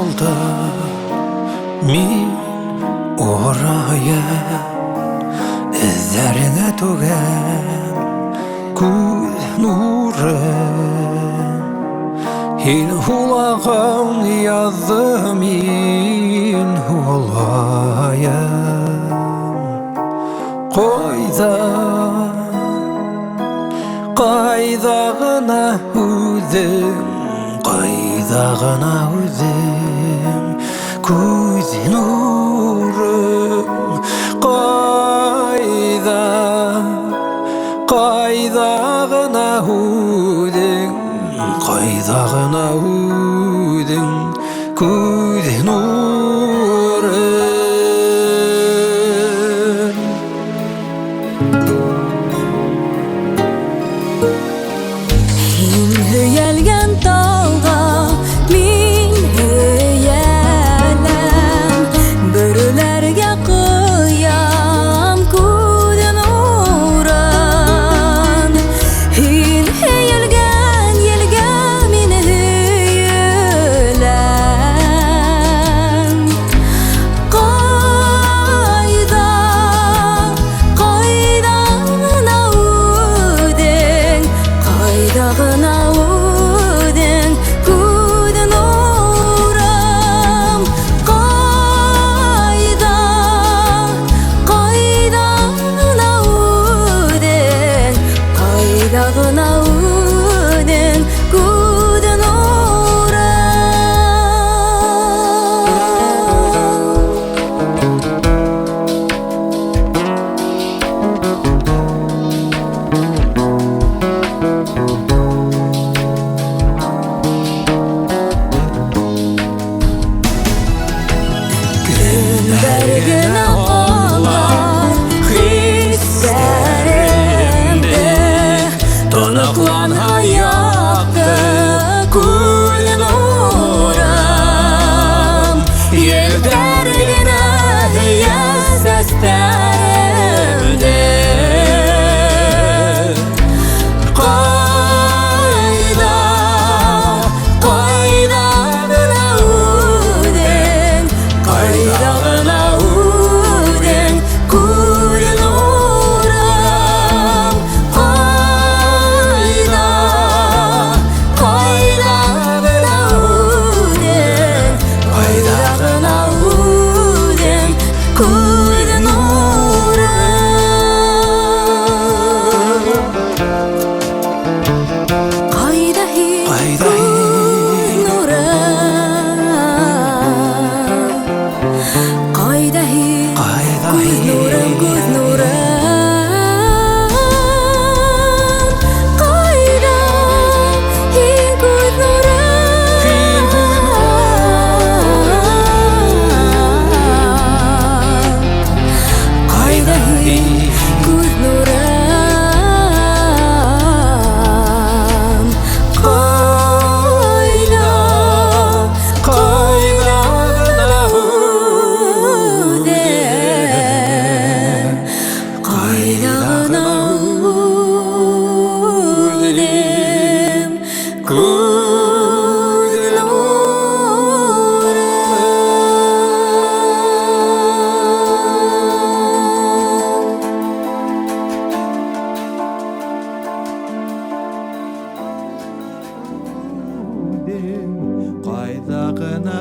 алды мин орая эзләреңә түгел күз нурым һин хулаган язды мин хулаям Кайда гына үзең күз нурым кайда гына үзең күз нурым Hüyelgen dalga min hüyelem Börülerge kıyam Күҙ нурым Hün hüyelgen yelge min hüyelem Kayda gına udeng Kayda gına Tonuqlan hayatta Күҙ нурым Елдәргенә сәстәремде Кайда гына үдең Кайда гына үдең Күҙ нурым Кайда гына